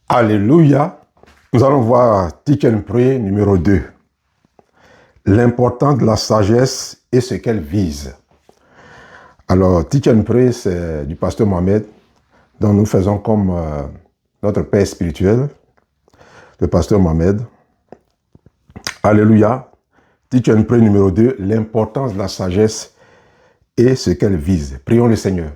Alléluia. Nous allons voir Teach and Pray numéro 2. L'importance de la sagesse et ce qu'elle vise. Alors, Teach and Pray, c'est du pasteur Mohamed, dont nous faisons comme notre père spirituel, le pasteur Mohamed. Alléluia. Teach and Pray numéro 2, l'importance de la sagesse et ce qu'elle vise. Prions le Seigneur.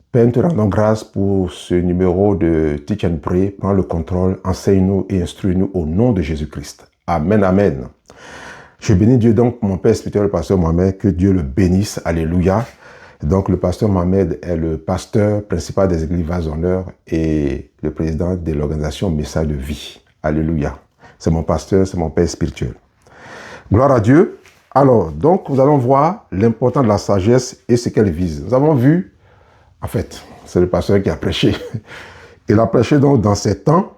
Père, nous te rendons grâce pour ce numéro de Teach and Pray. Prends le contrôle, enseigne-nous et instruis-nous au nom de Jésus-Christ. Amen, amen. Je bénis Dieu donc pour mon Père spirituel, le pasteur Mohamed, que Dieu le bénisse. Alléluia. Donc le pasteur Mohamed est le pasteur principal des églises Vase d'Honneur et le président de l'organisation Message de Vie. Alléluia. C'est mon pasteur, c'est mon Père spirituel. Gloire à Dieu. Alors, donc nous allons voir l'importance de la sagesse et ce qu'elle vise. Nous avons vu, en fait, c'est le pasteur qui a prêché. Il a prêché donc dans ces temps.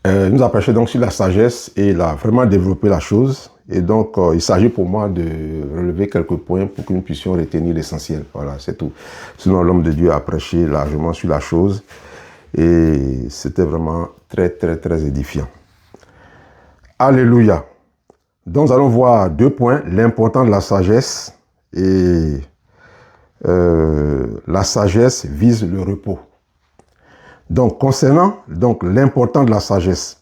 Il nous a prêché donc sur la sagesse et il a vraiment développé la chose. Et donc, il s'agit pour moi de relever quelques points pour que nous puissions retenir l'essentiel. Voilà, c'est tout. Sinon, l'homme de Dieu a prêché largement sur la chose. Et c'était vraiment très, très, très édifiant. Alléluia. Donc, nous allons voir 2 points. L'importance de la sagesse et la sagesse vise le repos. Donc, concernant l'importance de la sagesse,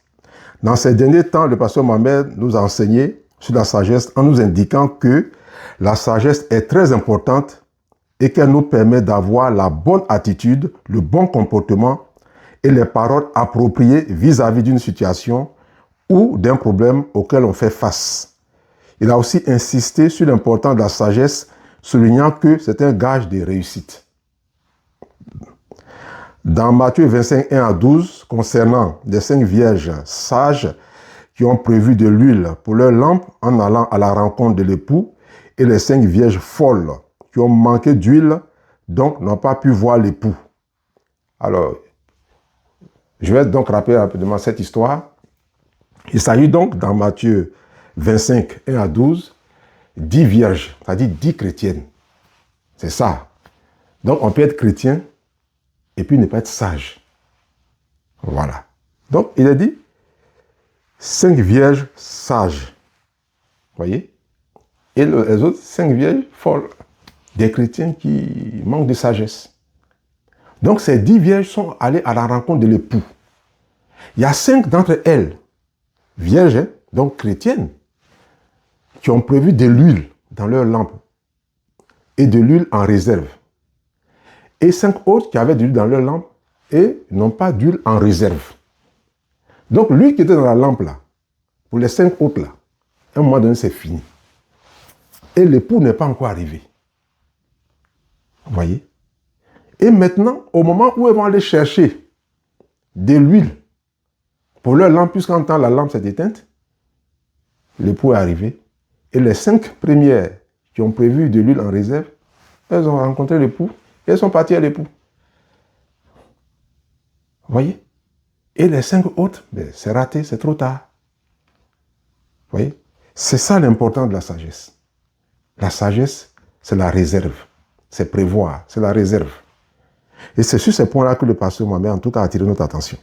dans ces derniers temps, le pasteur Mohamed nous a enseigné sur la sagesse en nous indiquant que la sagesse est très importante et qu'elle nous permet d'avoir la bonne attitude, le bon comportement et les paroles appropriées vis-à-vis d'une situation ou d'un problème auquel on fait face. Il a aussi insisté sur l'importance de la sagesse, soulignant que c'est un gage de réussite. Dans Matthieu 25, 1 à 12, concernant les 5 vierges sages qui ont prévu de l'huile pour leur lampe en allant à la rencontre de l'époux, et les 5 vierges folles qui ont manqué d'huile, donc n'ont pas pu voir l'époux. Alors, je vais donc rappeler rapidement cette histoire. Il s'agit donc dans Matthieu 25, 1 à 12, 10 vierges, c'est-à-dire 10 chrétiennes. C'est ça. Donc, on peut être chrétien et puis ne pas être sage. Voilà. Donc, il a dit 5 vierges sages. Vous voyez? Et les autres 5 vierges folles. Des chrétiens qui manquent de sagesse. Donc, ces 10 vierges sont allées à la rencontre de l'époux. Il y a 5 d'entre elles, vierges, donc chrétiennes, qui ont prévu de l'huile dans leur lampe et de l'huile en réserve. Et 5 autres qui avaient de l'huile dans leur lampe et n'ont pas d'huile en réserve. Donc, lui qui était dans la lampe là, pour les 5 autres là, à un moment donné, c'est fini. Et l'époux n'est pas encore arrivé. Vous voyez? Et maintenant, au moment où ils vont aller chercher de l'huile pour leur lampe, puisqu'en temps la lampe s'est éteinte, l'époux est arrivé. Et les 5 premières qui ont prévu de l'huile en réserve, elles ont rencontré l'époux et elles sont parties à l'époux. Vous voyez? Et les 5 autres, ben, c'est raté, c'est trop tard. Vous voyez? C'est ça l'importance de la sagesse. La sagesse, c'est la réserve. C'est prévoir, c'est la réserve. Et c'est sur ces points-là que le pasteur Mohamed, en tout cas, a attiré notre attention.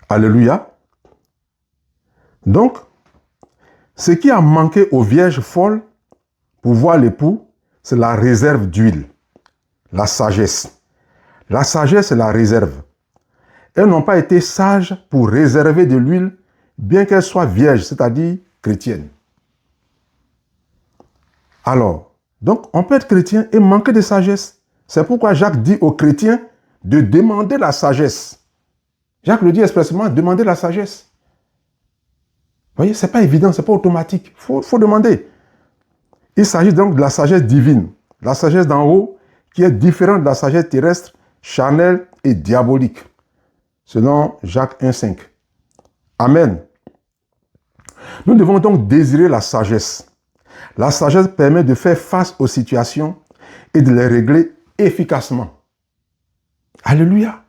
Alléluia. Donc, ce qui a manqué aux vierges folles pour voir l'époux, c'est la réserve d'huile, la sagesse. La sagesse, c'est la réserve. Elles n'ont pas été sages pour réserver de l'huile, bien qu'elles soient vierges, c'est-à-dire chrétiennes. Alors, donc, on peut être chrétien et manquer de sagesse. C'est pourquoi Jacques dit aux chrétiens de demander la sagesse. Jacques le dit expressément, demander la sagesse. Vous voyez, ce n'est pas évident, ce n'est pas automatique. Il faut demander. Il s'agit donc de la sagesse divine, la sagesse d'en haut, qui est différente de la sagesse terrestre, charnelle et diabolique, selon Jacques 1,5. Amen. Nous devons donc désirer la sagesse. La sagesse permet de faire face aux situations et de les régler efficacement. Alléluia.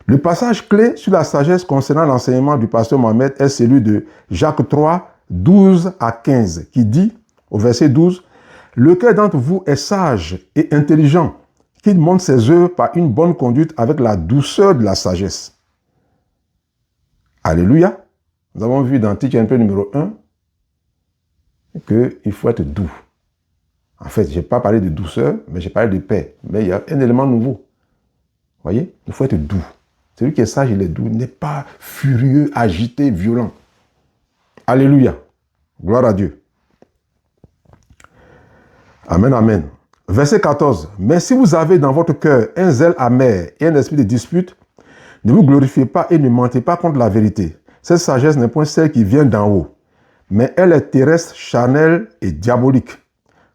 Le passage clé sur la sagesse concernant l'enseignement du pasteur Mohamed est celui de Jacques 3, 12 à 15, qui dit, au verset 12, « Lequel d'entre vous est sage et intelligent, qu'il montre ses œuvres par une bonne conduite avec la douceur de la sagesse. Alléluia. Nous avons vu dans Tite numéro 1 qu'il faut être doux. En fait, je n'ai pas parlé de douceur, mais j'ai parlé de paix. Mais il y a un élément nouveau. Vous voyez, il faut être doux. Celui qui est sage, il est doux. Il n'est pas furieux, agité, violent. Alléluia. Gloire à Dieu. Amen, amen. Verset 14. Mais si vous avez dans votre cœur un zèle amer et un esprit de dispute, ne vous glorifiez pas et ne mentez pas contre la vérité. Cette sagesse n'est point celle qui vient d'en haut, mais elle est terrestre, charnelle et diabolique.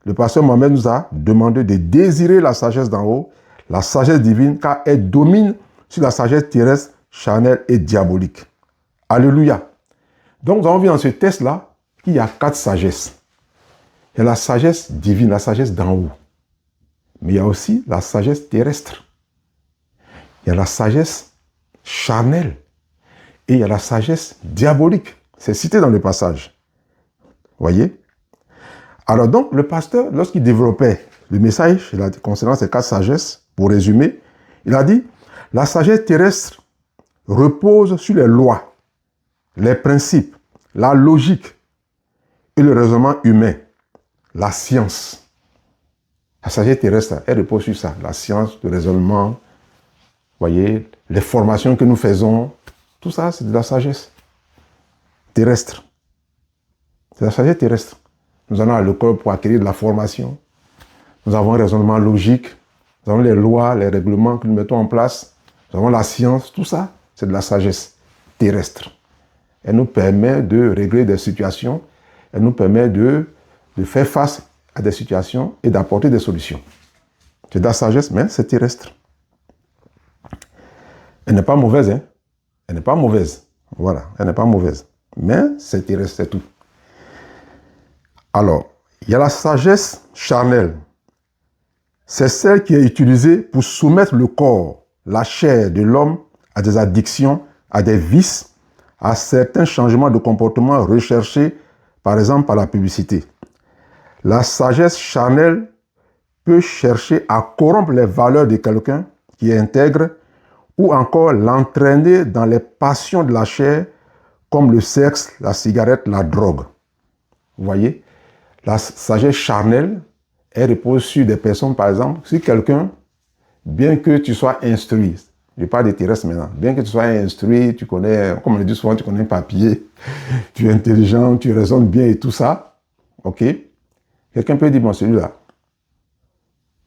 Le pasteur Mohamed nous a demandé de désirer la sagesse d'en haut, la sagesse divine, car elle domine sur la sagesse terrestre, charnelle et diabolique. Alléluia. Donc, nous avons vu dans ce texte-là qu'il y a 4 sagesses. Il y a la sagesse divine, la sagesse d'en haut. Mais il y a aussi la sagesse terrestre. Il y a la sagesse charnelle. Et il y a la sagesse diabolique. C'est cité dans le passage. Voyez? Alors donc, le pasteur, lorsqu'il développait le message concernant ces 4 sagesses, pour résumer, il a dit, la sagesse terrestre repose sur les lois, les principes, la logique et le raisonnement humain, la science. La sagesse terrestre, elle repose sur ça, la science, le raisonnement, voyez, les formations que nous faisons, tout ça, c'est de la sagesse terrestre. C'est la sagesse terrestre. Nous allons à l'école pour acquérir de la formation. Nous avons un raisonnement logique. Nous avons les lois, les règlements que nous mettons en place. Nous avons la science. Tout ça, c'est de la sagesse terrestre. Elle nous permet de régler des situations. Elle nous permet de faire face à des situations et d'apporter des solutions. C'est de la sagesse, mais c'est terrestre. Elle n'est pas mauvaise, hein. Elle n'est pas mauvaise. Voilà, elle n'est pas mauvaise. Mais c'est terrestre, c'est tout. Alors, il y a la sagesse charnelle. C'est celle qui est utilisée pour soumettre le corps, la chair de l'homme à des addictions, à des vices, à certains changements de comportement recherchés, par exemple par la publicité. La sagesse charnelle peut chercher à corrompre les valeurs de quelqu'un qui est intègre ou encore l'entraîner dans les passions de la chair comme le sexe, la cigarette, la drogue. Vous voyez? La sagesse charnelle, elle repose sur des personnes, par exemple, si quelqu'un, bien que tu sois instruit, je parle des terrestres maintenant, bien que tu sois instruit, tu connais, comme on le dit souvent, tu connais un papier, tu es intelligent, tu raisonnes bien et tout ça, ok? Quelqu'un peut dire, bon, celui-là,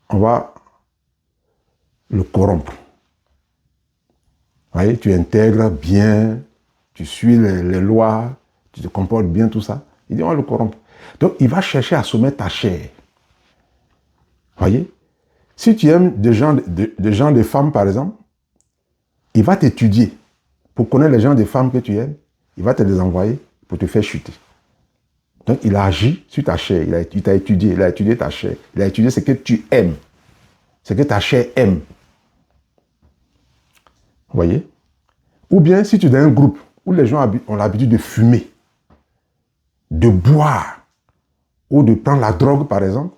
on va le corrompre. Vous voyez, tu intègres bien, tu suis les lois, tu te comportes bien, tout ça. Il dit, on va le corrompre. Donc, il va chercher à soumettre ta chair. Vous voyez? Si tu aimes des gens, des femmes, par exemple, il va t'étudier. Pour connaître les gens des femmes que tu aimes, il va te les envoyer pour te faire chuter. Donc, il a agi sur ta chair. Il t'a étudié. Il a étudié ta chair. Il a étudié ce que tu aimes. Ce que ta chair aime. Vous voyez? Ou bien, si tu es dans un groupe où les gens ont l'habitude de fumer, de boire, ou de prendre la drogue, par exemple,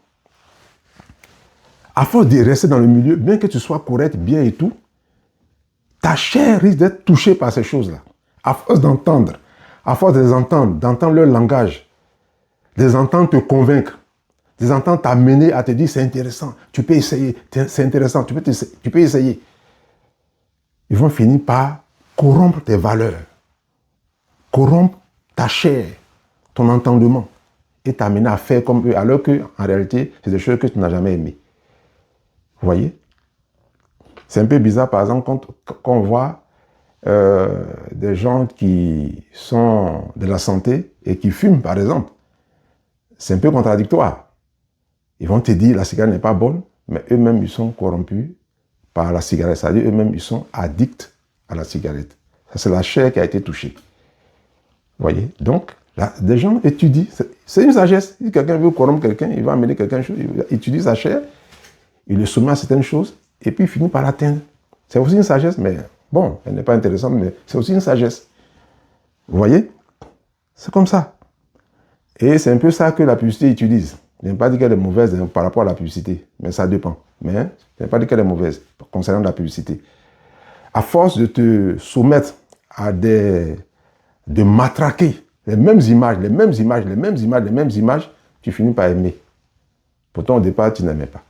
à force de rester dans le milieu, bien que tu sois correct, bien et tout, ta chair risque d'être touchée par ces choses-là. À force d'entendre, à force de les entendre, d'entendre leur langage, de les entendre te convaincre, de les entendre t'amener à te dire c'est intéressant, tu peux essayer, c'est intéressant, tu peux essayer. Ils vont finir par corrompre tes valeurs, corrompre ta chair, ton entendement, et t'amener à faire comme eux, alors qu'en réalité, c'est des choses que tu n'as jamais aimées. Vous voyez? C'est un peu bizarre, par exemple, quand on voit des gens qui sont de la santé et qui fument, par exemple. C'est un peu contradictoire. Ils vont te dire la cigarette n'est pas bonne, mais eux-mêmes, ils sont corrompus par la cigarette. C'est-à-dire, eux-mêmes, ils sont addicts à la cigarette. Ça, c'est la chair qui a été touchée. Vous voyez? Donc, là, des gens étudient. C'est une sagesse. Si quelqu'un veut corrompre quelqu'un, il va amener quelque chose, il va étudier sa chair, il le soumet à certaines choses, et puis il finit par l'atteindre. C'est aussi une sagesse, mais bon, elle n'est pas intéressante, mais c'est aussi une sagesse. Vous voyez? C'est comme ça. Et c'est un peu ça que la publicité utilise. Je n'ai pas dit qu'elle est mauvaise par rapport à la publicité, mais ça dépend. Mais je n'ai pas dit qu'elle est mauvaise concernant la publicité. À force de te soumettre à de matraquer les mêmes images, tu finis par aimer. Pourtant, au départ, tu n'aimais pas.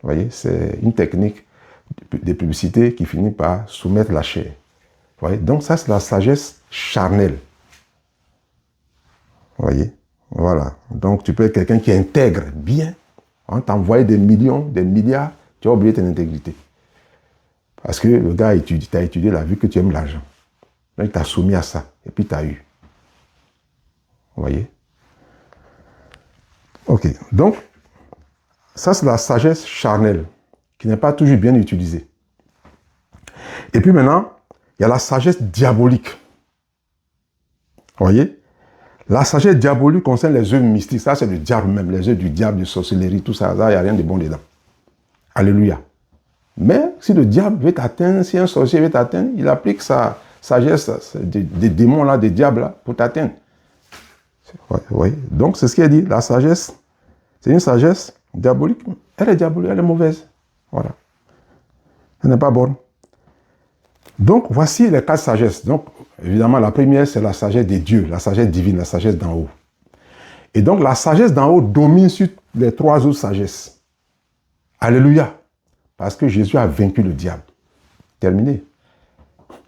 Vous voyez, c'est une technique de publicité qui finit par soumettre la chair. Vous voyez, donc ça, c'est la sagesse charnelle. Vous voyez, voilà. Donc, tu peux être quelqu'un qui intègre bien. On t'envoie des millions, des milliards, tu as oublié ton intégrité. Parce que le gars t'a étudié, il a vu que tu aimes l'argent. Donc, il t'a soumis à ça. Et puis, tu as eu. Vous voyez? Ok. Donc, ça, c'est la sagesse charnelle, qui n'est pas toujours bien utilisée. Et puis maintenant, il y a la sagesse diabolique. Vous voyez? La sagesse diabolique concerne les œuvres mystiques. Ça, c'est le diable même. Les œuvres du diable, de sorcellerie, tout ça. Là, il n'y a rien de bon dedans. Alléluia. Mais si le diable veut t'atteindre, si un sorcier veut t'atteindre, il applique sa sagesse des démons là, des diables là, pour t'atteindre. Oui. Donc, c'est ce qu'il a dit. La sagesse, c'est une sagesse diabolique. Elle est diabolique, elle est mauvaise. Voilà. Elle n'est pas bonne. Donc, voici les quatre sagesses. Donc, évidemment, la première, c'est la sagesse des dieux, la sagesse divine, la sagesse d'en haut. Et donc, la sagesse d'en haut domine sur les trois autres sagesses. Alléluia. Parce que Jésus a vaincu le diable. Terminé.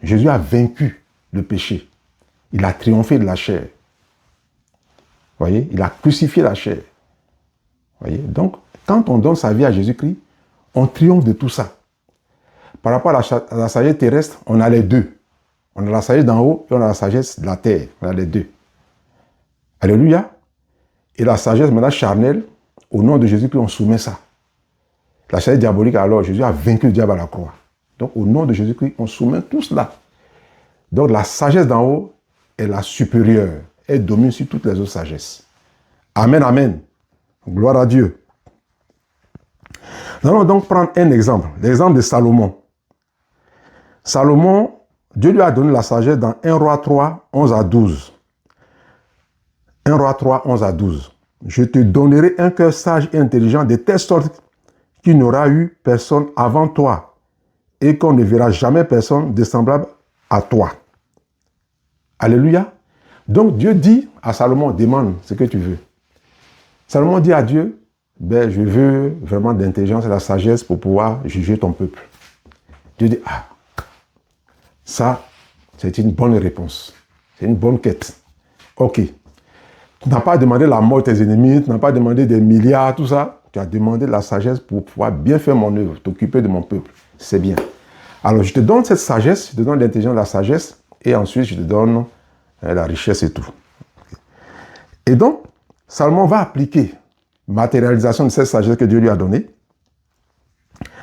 Jésus a vaincu le péché. Il a triomphé de la chair. Vous voyez, il a crucifié la chair. Vous voyez, donc, quand on donne sa vie à Jésus-Christ, on triomphe de tout ça. Par rapport à la sagesse terrestre, on a les deux. On a la sagesse d'en haut et on a la sagesse de la terre. On a les deux. Alléluia. Et la sagesse maintenant charnelle, au nom de Jésus-Christ, on soumet ça. La sagesse diabolique, alors, Jésus a vaincu le diable à la croix. Donc, au nom de Jésus-Christ, on soumet tout cela. Donc, la sagesse d'en haut est la supérieure. Elle domine sur toutes les autres sagesses. Amen, amen. Gloire à Dieu. Nous allons donc prendre un exemple. L'exemple de Salomon. Salomon, Dieu lui a donné la sagesse dans 1 Roi 3, 11 à 12. 1 Roi 3, 11 à 12. Je te donnerai un cœur sage et intelligent de telle sorte qu'il n'y aura eu personne avant toi et qu'on ne verra jamais personne de semblable à toi. Alléluia. Donc Dieu dit à Salomon, demande ce que tu veux. Salomon dit à Dieu, ben, je veux vraiment de l'intelligence et de la sagesse pour pouvoir juger ton peuple. Dieu dit, ah, ça, c'est une bonne réponse. C'est une bonne quête. Ok. Tu n'as pas demandé la mort de tes ennemis, tu n'as pas demandé des milliards, tout ça. Tu as demandé la sagesse pour pouvoir bien faire mon œuvre, t'occuper de mon peuple. C'est bien. Alors, je te donne cette sagesse, je te donne l'intelligence et la sagesse, et ensuite, je te donne la richesse et tout. Et donc, Salomon va appliquer matérialisation de cette sagesse que Dieu lui a donnée.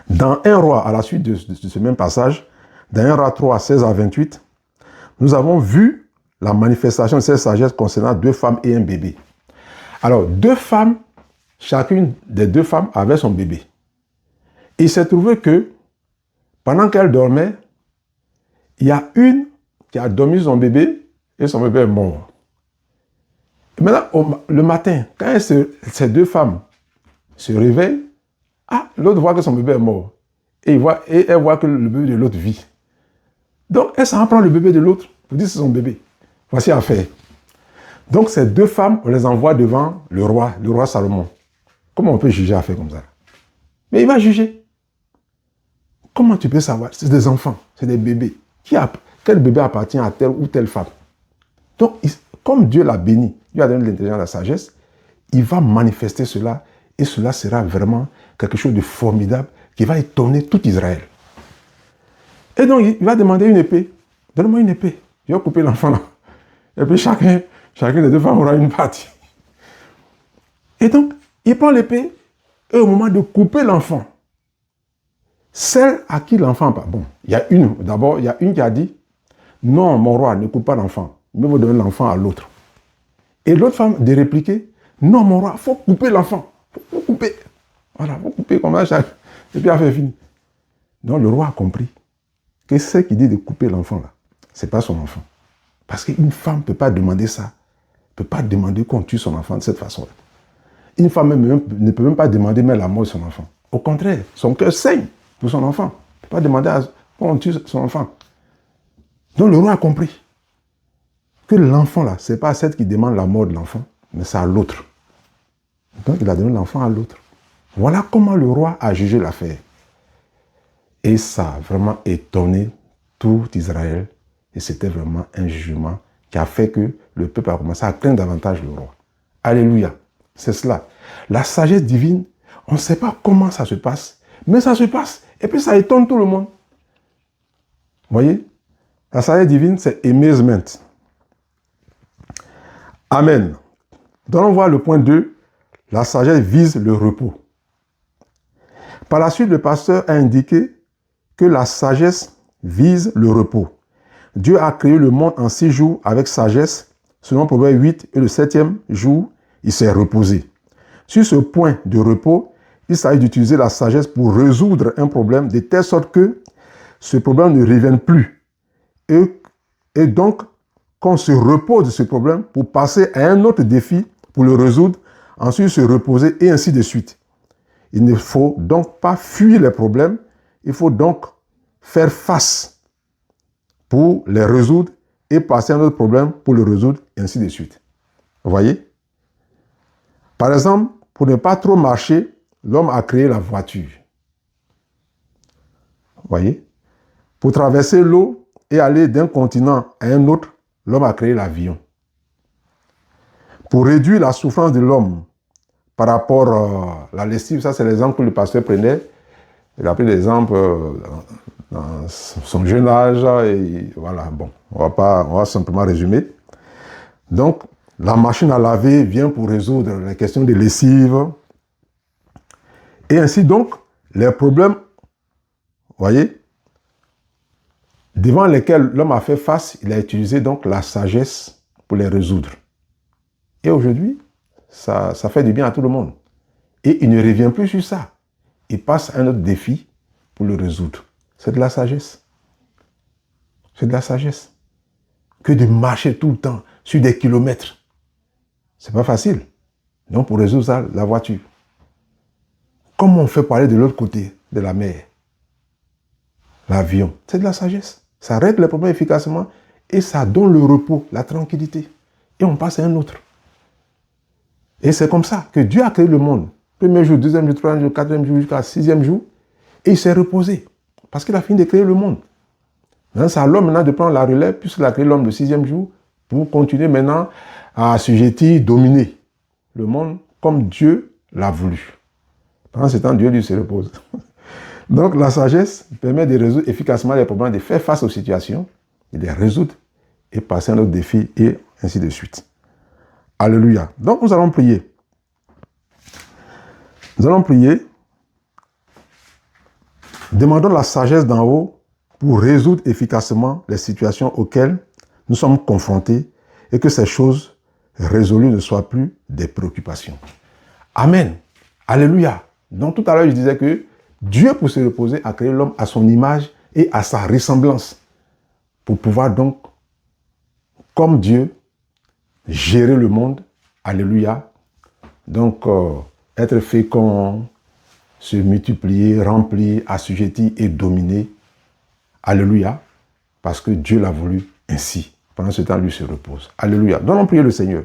Dans 1 Roi, à la suite de ce même passage, dans 1 Roi 3, 16 à 28, nous avons vu la manifestation de cette sagesse concernant 2 femmes et un bébé. Alors, 2 femmes, chacune des 2 femmes avait son bébé. Il s'est trouvé que, pendant qu'elle dormait, il y a une qui a dormi son bébé et son bébé est mort. Et maintenant, le matin, quand ces 2 femmes se réveillent, l'autre voit que son bébé est mort. Et elle voit que le bébé de l'autre vit. Donc, elle s'en prend le bébé de l'autre pour dire que c'est son bébé. Voici l'affaire. Donc, ces 2 femmes, on les envoie devant le roi Salomon. Comment on peut juger affaire comme ça? Mais il va juger. Comment tu peux savoir? C'est des enfants, c'est des bébés. Quel bébé appartient à telle ou telle femme? Donc, comme Dieu l'a béni, Dieu a donné l'intelligence et la sagesse, il va manifester cela et cela sera vraiment quelque chose de formidable qui va étonner tout Israël. Et donc, il va demander une épée. Donne-moi une épée. Je vais couper l'enfant là. Et puis, chacun des 2 femmes aura une partie. Et donc, il prend l'épée et au moment de couper l'enfant, celle à qui l'enfant parle. Bon, il y a une qui a dit, non, mon roi, ne coupe pas l'enfant. Mais vous donnez l'enfant à l'autre. Et l'autre femme de répliquer, non, mon roi, il faut couper l'enfant. Il faut couper. Voilà, il faut couper comme ça. Et puis, affaire finie. Donc, le roi a compris que ce qui dit de couper l'enfant là, ce n'est pas son enfant. Parce qu'une femme ne peut pas demander ça. Elle ne peut pas demander qu'on tue son enfant de cette façon-là. Une femme ne peut même pas demander même la mort de son enfant. Au contraire, son cœur saigne pour son enfant. Elle ne peut pas demander qu'on tue son enfant. Donc le roi a compris que l'enfant là, ce n'est pas celle qui demande la mort de l'enfant, mais c'est à l'autre. Donc il a donné l'enfant à l'autre. Voilà comment le roi a jugé l'affaire. Et ça a vraiment étonné tout Israël. Et c'était vraiment un jugement qui a fait que le peuple a commencé à craindre davantage le roi. Alléluia. C'est cela. La sagesse divine, on ne sait pas comment ça se passe, mais ça se passe. Et puis ça étonne tout le monde. Vous voyez? La sagesse divine, c'est amazement. Amen. Donc on voit le point 2. La sagesse vise le repos. Par la suite, le pasteur a indiqué que la sagesse vise le repos. Dieu a créé le monde en 6 jours avec sagesse, selon Proverbe 8, et le 7e jour, il s'est reposé. Sur ce point de repos, il s'agit d'utiliser la sagesse pour résoudre un problème de telle sorte que ce problème ne revienne plus. Et donc, qu'on se repose de ce problème pour passer à un autre défi pour le résoudre, ensuite se reposer et ainsi de suite. Il ne faut donc pas fuir les problèmes, il faut donc faire face pour les résoudre et passer à un autre problème pour le résoudre et ainsi de suite. Vous voyez? Par exemple, pour ne pas trop marcher, l'homme a créé la voiture. Vous voyez? Pour traverser l'eau et aller d'un continent à un autre, l'homme a créé l'avion. Pour réduire la souffrance de l'homme par rapport à la lessive, ça c'est l'exemple que le pasteur prenait. Il a pris l'exemple dans son jeune âge. Et voilà, bon, on va simplement résumer. Donc, la machine à laver vient pour résoudre les questions de lessive. Et ainsi donc, les problèmes, vous voyez, devant lesquels l'homme a fait face, il a utilisé donc la sagesse pour les résoudre. Et aujourd'hui, ça fait du bien à tout le monde. Et il ne revient plus sur ça. Il passe à un autre défi pour le résoudre. C'est de la sagesse. C'est de la sagesse. Que de marcher tout le temps sur des kilomètres. C'est pas facile. Donc pour résoudre ça, la voiture. Comment on fait pour aller de l'autre côté de la mer? L'avion. C'est de la sagesse. Ça règle les problèmes efficacement et ça donne le repos, la tranquillité. Et on passe à un autre. Et c'est comme ça que Dieu a créé le monde. Premier jour, deuxième jour, troisième jour, quatrième jour, jusqu'à 6e jour. Et il s'est reposé. Parce qu'il a fini de créer le monde. Maintenant, c'est à l'homme maintenant de prendre la relève, puisqu'il a créé l'homme le 6e jour, pour continuer maintenant à assujettir, dominer le monde comme Dieu l'a voulu. Pendant ce temps, Dieu lui se repose. Donc la sagesse permet de résoudre efficacement les problèmes, de faire face aux situations, et de les résoudre, et passer à un autre défi, et ainsi de suite. Alléluia. Donc nous allons prier. Nous allons prier. Demandons la sagesse d'en haut pour résoudre efficacement les situations auxquelles nous sommes confrontés et que ces choses résolues ne soient plus des préoccupations. Amen. Alléluia. Donc tout à l'heure, je disais que Dieu, pour se reposer, a créé l'homme à son image et à sa ressemblance pour pouvoir donc, comme Dieu, gérer le monde. Alléluia. Donc, être fécond, se multiplier, remplir, assujettir et dominer. Alléluia. Parce que Dieu l'a voulu ainsi. Pendant ce temps, lui se repose. Alléluia. Donnons prier le Seigneur.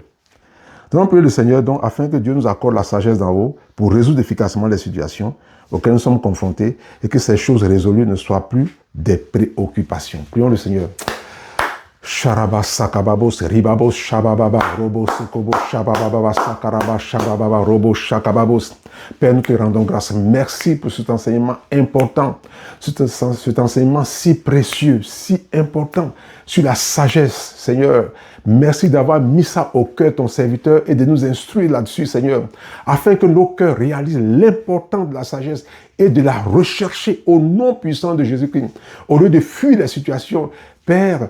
Donnons prier le Seigneur donc, afin que Dieu nous accorde la sagesse d'en haut pour résoudre efficacement les situations auxquelles nous sommes confrontés et que ces choses résolues ne soient plus des préoccupations. Prions le Seigneur. Sharaba sakababos ribabos shabababa robo sekobo shabababa sakaraba shabababa robo shakababos. Père, nous te rendons grâce. Merci pour cet enseignement important, cet enseignement si précieux, si important sur la sagesse, Seigneur. Merci d'avoir mis ça au cœur de ton serviteur et de nous instruire là-dessus, Seigneur, afin que nos cœurs réalisent l'importance de la sagesse et de la rechercher au nom puissant de Jésus-Christ. Au lieu de fuir les situations, Père,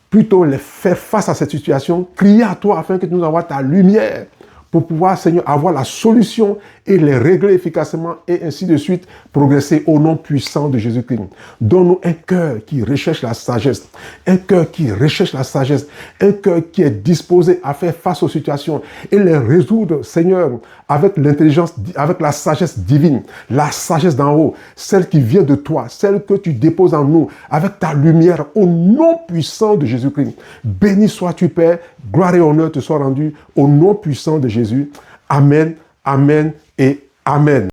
plutôt les faire face à cette situation, crier à toi afin que tu nous envoies ta lumière pour pouvoir, Seigneur, avoir la solution et les régler efficacement et ainsi de suite, progresser au nom puissant de Jésus-Christ. Donne-nous un cœur qui recherche la sagesse, un cœur qui recherche la sagesse, un cœur qui est disposé à faire face aux situations et les résoudre, Seigneur, avec l'intelligence, avec la sagesse divine, la sagesse d'en haut, celle qui vient de toi, celle que tu déposes en nous, avec ta lumière, au nom puissant de Jésus-Christ. Béni sois-tu, Père, gloire et honneur te soient rendus au nom puissant de Jésus. Amen, amen et amen.